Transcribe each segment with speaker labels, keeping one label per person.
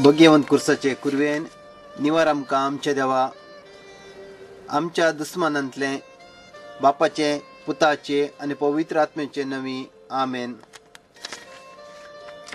Speaker 1: भगवंत कुर्साचे कुरवेन निवार आमकां आमचे देवा आमच्या दुस्मानांतले बापाचे पुताचे आनी पवित्र आत्म्याचे नवी आमेन.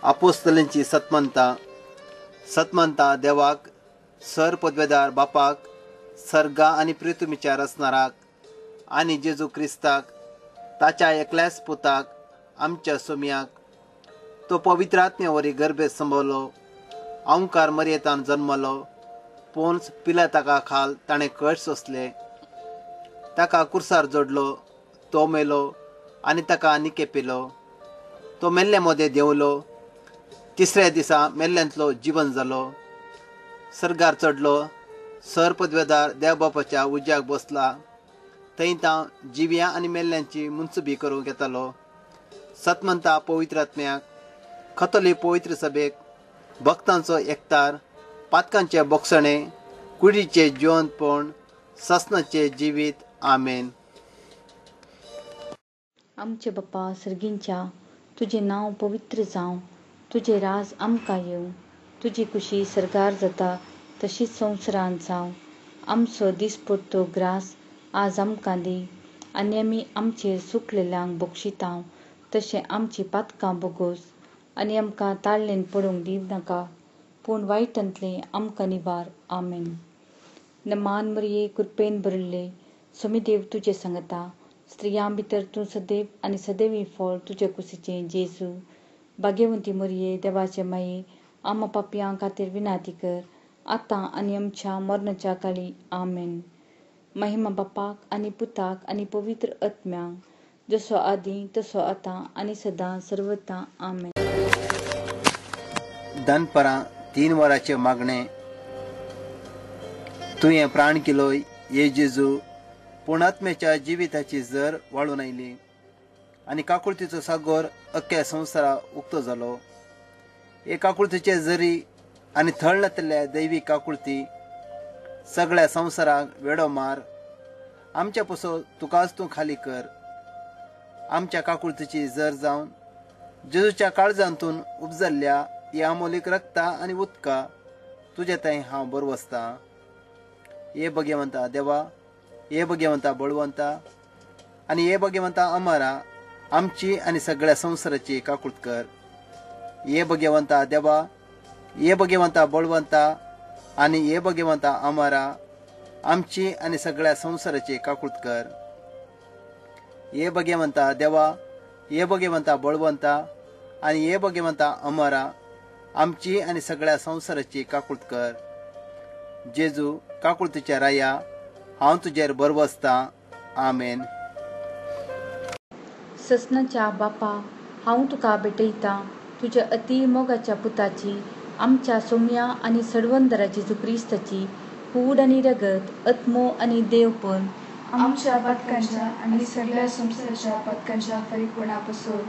Speaker 1: आपोस्तलांची सतमंता देवाक सर पदवेदार बापाक सर्गा आनी पृथ्वीच्या रचणाराक आनी जेजू क्रिस्ताक ताच्या एकल्याच पुताक आमच्या सोम्याक तो पवित्र आत्म्यावरी गर्भेत संभवलो, ओंकार मर्येतान जन्मलो, पोन्स पिलाताका खाल ताणें कश सोंसले, ताका कुर्सार जोडलो, तो मेलो आनी ताका निकेपिलो, तो मेल्ले मदें देंवलो, तिसऱ्या दिसा मेल्ल्यांतलो जिवन जालो, सर्गार चडलो, सर पदवेदार देवबापाच्या उज्याक बसला, थंय तां जिव्या आनी मेल्ल्यांची मुनसुबी करूंक येतालो. सतमंता पवित्र आत्म्याक, खतोली पवित्र सभेक, भक्तांचो एकतार, पातकांचे बोगसणे, कुडीचे जिवंतपण, ससनाचे जिवीत. आमेन.
Speaker 2: आमचे बाप्पा सर्गींच्या, तुझे नांव पवित्र जावं, तुझे राज आमकां येवं, तुजी खुशी सर्गार जाता तशीच संवसारांत जावं. आमचो दिसपट्टो ग्रास आज आमकां दी, आनी आमी आमचेर सुकलेल्यांक बक्षितांव तशें आमची पातकां बोगोस, आनी आमकां ताळणेन पडूंक दिवं नाका, पूण वायटांतले आमकां निबार. आमेन. नमान मरिये, कृपेन भरिल्ले, सोमीदेव तुजे सांगता, स्त्रियां भितर तूं सदैव आनी सदैवी फळ तुजे कुशीचें जेजू. भाग्यवंती मरिये, देवाचे माये, आम्हा पापयां खातीर विनाती कर, आतां आनी आमच्या मरणाच्या काळी. आमेन. महिमा बापाक आनी पुताक आनी पवित्र आत्म्यांक, जसो आदी तसो आतां आनी सदां सर्वता. आमेन.
Speaker 1: दनपरां 3 वरांचे मागणे. तुवें प्राण केलोय ये जेजू, पूण आत्म्याच्या जिविताची जर वाळून आयली आनी काकुळतीचो सागोर अख्ख्या संवसाराक उक्तो जालो. हे काकुळतीचे जरी आनी थळनातल्या दैवी काकुळती सगळ्या संवसाराक वेडो मार. आमच्या पसो तुकाच तूं खाली कर. आमच्या काकुळतीची जर जावन जेजूच्या काळजांतून उपजल्ल्या ह्या अमोलीक रक्ता आनी उदका तुजे थंय हांव बरवसतां. हे भगवंता देवा, हे भगवंता बळवंता आनी हे भगवंता अमारा, आमची आनी सगळ्या संवसाराची काकुळत कर. हे भगवंता देवा, हे भगवंता बळवंता आनी हे भगवंता अमारा, आमची आनी सगळ्या संवसाराची काकुळत कर. हे भगवंता देवा, हे भगवंता बळवंता आनी हे भगवंता अमारा, आमची आनी सगळ्या संवसाराची काकुळत कर. जेजू काकुळतीच्या राया हांव तुजेर बरवसतां. आमेन.
Speaker 2: ससनाच्या बापा, हांव तुका भेटयतां तुज्या अति मोगाच्या पुताची, आमच्या सोम्या आनी सडवंदरा जेजू क्रिस्ताची कूड आनी रगत, आत्मो आनी देवपण,
Speaker 3: आमच्या पातकांच्या आनी सगळ्या संवसाराच्या पातकांच्या फरीकपणा पासून,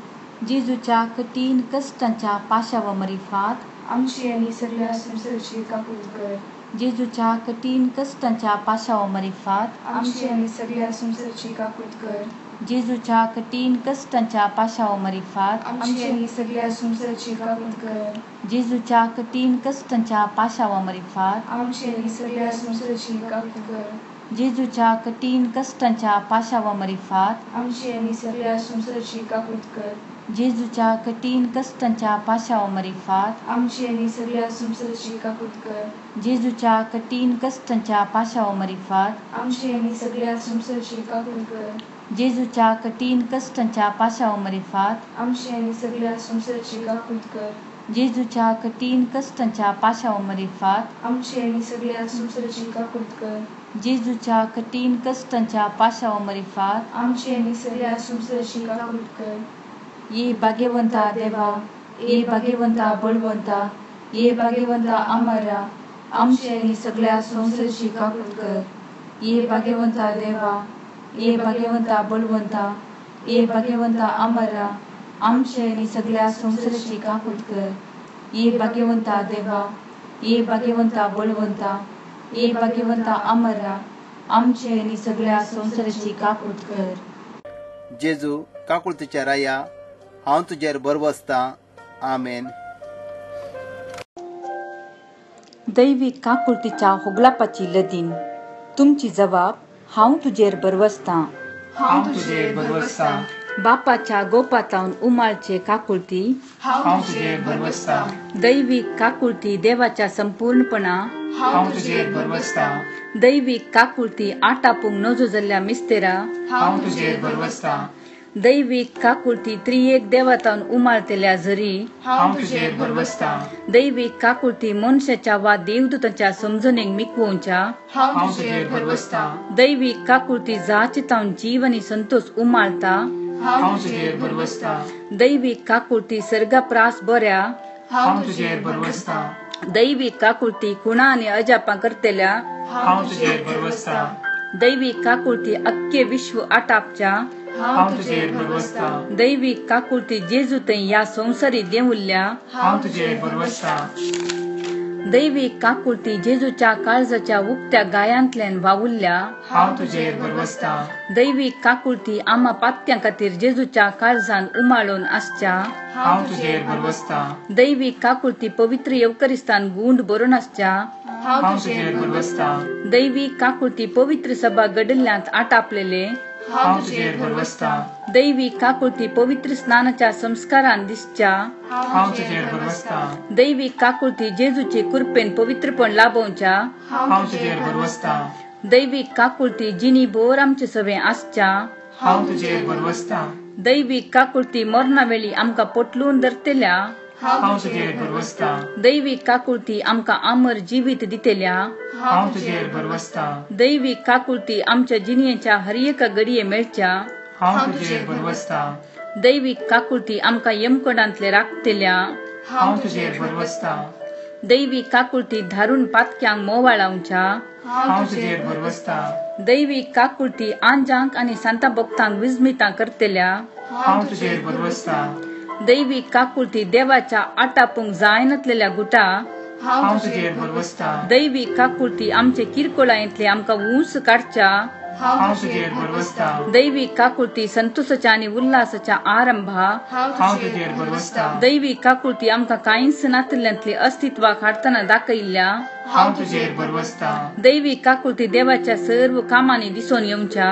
Speaker 2: जेजूच्या कठीण कश्टांच्या पाशावा मरिफात,
Speaker 3: आमची आनी सगळ्या संवसाराची काकुळत कर.
Speaker 2: जेजूच्या कठीण कश्टांच्या पाशावा मरिफात,
Speaker 3: आमची आनी सगळ्या संवसाराची काकुळत कर.
Speaker 2: जेजूच्या कठीण कश्टांच्या पाशावा मरिफात,
Speaker 3: आमची आनी सगळ्या संवसाराची काकुळत कर.
Speaker 2: जेजूच्या कठीण कश्टांच्या पाशावा मरिफात,
Speaker 3: आमची आनी सगळ्या संवसाराची काकुळत कर.
Speaker 2: जेजूच्या कठीण कश्टांच्या पाशावा मरिफात,
Speaker 3: आमची आनी सगळ्या संवसाराची काकुळत कर.
Speaker 2: जेजूच्या कठीण कश्टांच्या पाशावा मरिफात,
Speaker 3: आमची आनी सगळ्या संवसाराची काकुळत कर.
Speaker 2: जेजूच्या कठीण कश्टांच्या पाशावा मरिफात,
Speaker 3: आमची आनी सगळ्या संवसाराची काकुळत कर.
Speaker 2: जेजूच्या कठीण कश्टांच्या पाशावा मरिफात,
Speaker 3: आमची आनी सगळ्या संवसाराची काकुळत कर.
Speaker 2: जेजूच्या कठीण कश्टांच्या पाशावा मरिफात,
Speaker 3: आमची आनी सगळ्या संवसाराची काकुळत कर.
Speaker 2: जेजूच्या कठीण कश्टांच्या पाशावा मरिफात,
Speaker 3: आमची आनी सगळ्या संवसाराची काकुळत कर.
Speaker 2: ये भाग्यवंता देवा, ये भाग्यवंता बळवंता, ये भाग्यवंता अमरा, आमची आनी सगळ्या संवसाराची काकुळत कर. ये भाग्यवंता देवा, ये भाग्यवंता बळवंता, ये भाग्यवंता अमरा, आमची आनी सगळ्या संवसाराची काकुळत कर. ये भाग्यवंता देवा, ये भाग्यवंता बळवंता, ये भाग्यवंता अमरा, आमची आनी सगळ्या संवसाराची काकुळत कर.
Speaker 1: जेजू काकुळतीच्या राया हांव तुजेर बरवसतां. आमेन.
Speaker 2: दैवीक काकुळतीच्या होगलापाची लदीन तुमची जबाब हांव तुजेर बरवसतां.
Speaker 4: हांव तुजेर बरवसतां.
Speaker 2: बापाच्या गोपातावन उमाळचे काकुळती
Speaker 4: हांव तुजेर बरवसतां.
Speaker 2: दैवीक काकुळती देवाच्या संपूर्णपणा
Speaker 4: हांव तुजेर बरवसतां.
Speaker 2: दैवीक काकुळती आटापूंक नजो जाल्ल्या मिस्तेरा
Speaker 4: हांव तुजेर बरवसतां.
Speaker 2: दैवीक काकुळती त्रिएक देवातावन उमाळतेल्या झरी
Speaker 4: हांव तुजेर बरवसतां.
Speaker 2: दैवीक काकुळती मनशाच्या वा देवदूतांच्या समजणेक मिकवोवच्या
Speaker 4: हांव तुजेर बरवसतां.
Speaker 2: दैवीक काकुळती जाचितावन जीव आनी संतोष उमाळता
Speaker 4: हांव तुजेर बरवसतां.
Speaker 2: दैवीक काकुळती सर्गा प्रास बऱ्या
Speaker 4: हांव तुजेर बरवसतां.
Speaker 2: दैवीक काकुळती खुणा आनी अजापां करतेल्या
Speaker 4: हांव तुजेर बरवसतां.
Speaker 2: दैवीक काकुळती अख्खे विश्व आटापच्या
Speaker 4: हांव तुजेर बरवसतां.
Speaker 2: दैवीक काकुळती जेजू थंय ह्या संवसारी देंवल्ल्या
Speaker 4: हांव तुजेर बरवसतां.
Speaker 2: दैवीक काकुळती जेजूच्या काळजाच्या उक्त्या गायांतल्यान वावुरल्या
Speaker 4: हांव तुजेर बरवसतां.
Speaker 2: दैवीक काकुळती आम्हा पात्यां खातीर जेजूच्या काळजान उमाळून आसच्या
Speaker 4: हांव तुजेर बरवसतां.
Speaker 2: दैवीक काकुळती पवित्र येवकरिस्तान गुंड बरोवन आसच्या
Speaker 4: हांव तुजेर बरवसतां.
Speaker 2: दैवीक काकुळती पवित्र सभा गडल्ल्यांत आटापलेले
Speaker 4: हांव तुजेर बरवसतां.
Speaker 2: दैवीक काकुळती पवित्र स्नानाच्या संस्कारान दिसच्या
Speaker 4: हांव तुजेर बरवसतां.
Speaker 2: दैवीक काकुळती जेजूचे कृपेन पवित्रपण लाभोवच्या
Speaker 4: हांव तुजेर बरवसतां.
Speaker 2: दैवीक काकुळती जिनी भोर आमचे सवे आसच्या
Speaker 4: हांव तुजेर बरवसतां.
Speaker 2: दैवीक काकुळती मरणा वेळी आमकां पोटलून धरतेल्या
Speaker 4: हांव तुजेर बरवसतां.
Speaker 2: दैवीक काकुळती आमकां अमर जिवीत दितेल्या
Speaker 4: हांव तुजेर बरवसतां.
Speaker 2: दैवीक काकुळती आमच्या जिणयेच्या हर एका घडये मेळच्या
Speaker 4: हांव तुजेर बरवसतां.
Speaker 2: दैवीक काकुळती आमकां यमकोडांतले राखतेल्या
Speaker 4: हांव तुजेर बरवसतां.
Speaker 2: दैवीक काकुळती धारून पातक्यांक मोवाळावच्या
Speaker 4: हांव तुजेर बरवसतां.
Speaker 2: दैवीक काकुळती आंजांक आनी सांता भक्तांक विस्मितां करतेल्या
Speaker 4: हांव तुजेर बरवसतां.
Speaker 2: दैवीक काकुळती देवाच्या आटापूंक जाय नसलेल्या गुटा
Speaker 4: हांव तुजेर बरवसतां.
Speaker 2: दैवीक काकुळती आमचे किरकोळायेंतले आमकां ऊंस काडच्या
Speaker 4: हांव तुजेर बरवसतां.
Speaker 2: दैवीक काकुळती संतोषाच्या आनी उल्हासाच्या आरंभा
Speaker 4: हांव तुजेर बरवसतां.
Speaker 2: दैवीक काकुळती आमकां कांयच नातल्यांतले अस्तित्वाक हाडटना दाखयल्ल्या
Speaker 4: हांव तुजेर बरवसतां.
Speaker 2: दैवीक काकुळती देवाच्या सर्व कामांनी दिसून येवच्या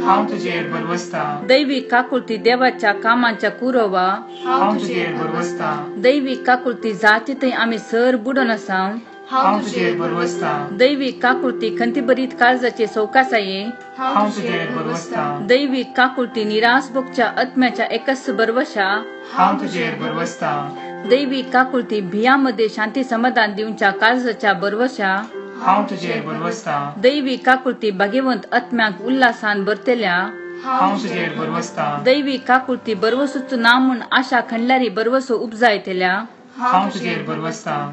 Speaker 4: हांव तुजेर बरवसतां.
Speaker 2: दैवीक काकुळती देवाच्या कामांच्या कुरवा
Speaker 4: हांव तुजेर बरवसतां.
Speaker 2: दैवीक काकुळती जाचे थंय आमी सर बुडोन आसां
Speaker 4: हांव तुजेर बरवसतां.
Speaker 2: दैवीक काकुळती खंतीभरीत काळजाचे सवकासाये
Speaker 4: हांव तुजेर बरवसतां.
Speaker 2: दैवीक काकुळती निराश भोगच्या आत्म्याच्या एकच बरवशा
Speaker 4: हांव तुजेर बरवसतां.
Speaker 2: दैवीक काकुळती भियांमध्ये शांती समाधान दिवच्या काळजाच्या बरवशा
Speaker 4: हांव तुजेर बरवसतां.
Speaker 2: दैवीक काकुळती भाग्यवंत आत्म्यांक उल्हासान भरतेल्या
Speaker 4: हांव तुजेर बरवसतां.
Speaker 2: दैवीक काकुळती बरवसूचो ना म्हूण आशा खणल्यारी बरवसो उपजायतेल्या
Speaker 4: हांव तुजेर बरवसतां.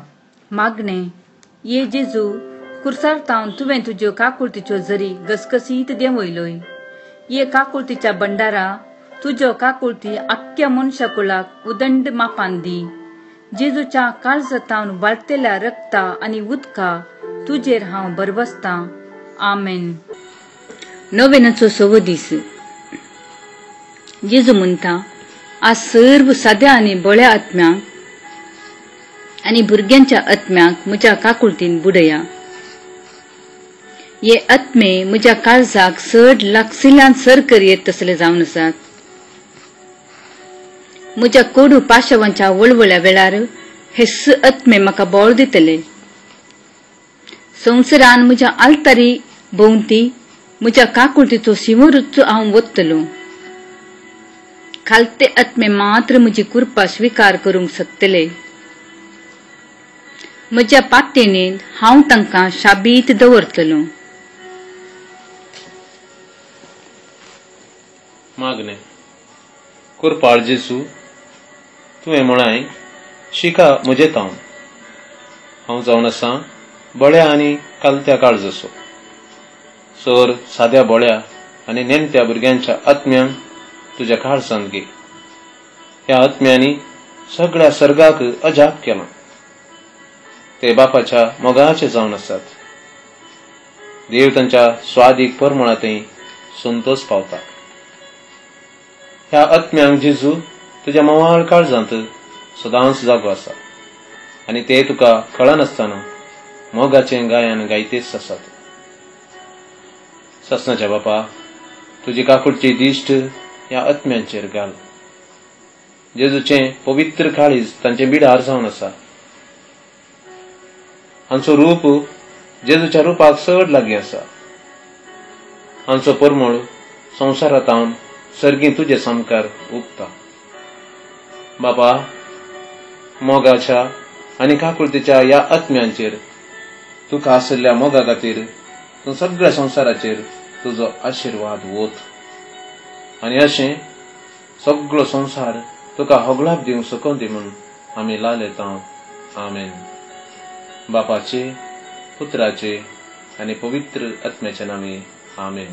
Speaker 2: मागणे ये जेजू कुर्सारतावन तुवें तुज्यो काकुळतीच्यो झरी गसगसीत देंवयलोय. ये काकुळतीच्या भंडारा तुज्यो काकुळती आख्ख्या मनशा कुळाक उदंड मापान दी. जेजूच्या काळजातावन वाळतेल्या रक्ता आनी उदका तुजेर हांव बरवसतां. आमेन. नोवेनाचो सवो दीस. जेजू म्हणटा, आज सर्व साद्या आनी बळ्या आत्म्यांक आनी भुरग्यांच्या आत्म्यांक म्हज्या काकुळतीन बुडया. ये आत्मे म्हज्या काळजाक चड लागशिल्ल्यान सर करीत तसले जावन आसात. म्हज्या कोडू पाशवांच्या वळवळ्या वेळार हे आत्मे म्हाका बोळ दितले. संवसारान म्हज्या आल्तारी भोवती म्हज्या काकुळतीचो शिवरूच हांव ओततलो. खालते आत्मे मात्र म्हजी कृपा स्वीकार करूंक शकतले. म्हज्या पातेनीत हांव तांकां शाबीत दवरतलो.
Speaker 5: मागणे. कृपाळ जेजू, तुवें म्हणाय, शिका म्हजे तावन. हांव जावन आसां बळ्या आनी कालत्या काळजाचो. सर साद्या बळ्या आनी नेमत्या भुरग्यांच्या आत्म्यांक तुज्या काळजांत घे. ह्या आत्म्यांनी सगळ्या सर्गाक अजाप केलां. ते बापाच्या मोगाचे जावन आसात. देव तांच्या स्वादीक परमळांतय संतोष पावता. ह्या आत्म्यांक जेजू तुज्या मोवाळ काळजांत सदांच जागो आसा आनी ते तुका कळनासतना मोगाचें गायन गायतेच आसात. ससनाच्या बापा, तुजी काकुटची दिश्ट ह्या आत्म्यांचेर घाल. जेजूचें पवित्र काळीज तांचे बिडार जावन आसा. हांचो रूप जेजूच्या रुपाक चड लागीं आसा. हांचो परमळ संवसारांत सर्गी तुजे समकार उगता. बापा, मोगाच्या आनी काकुळतेच्या ह्या आत्म्यांचेर तुका आशिल्ल्या मोगा खातीर तूं सगळ्या संवसाराचेर तुजो आशिर्वाद वोत. आनी अशें सगळो संवसार तुका होगळाक दिवंक सकून दी म्हूण आमी लालयता. आमेन. बापाचे, पुत्राचे आनी पवित्र आत्म्याचे नांवे. आमेन.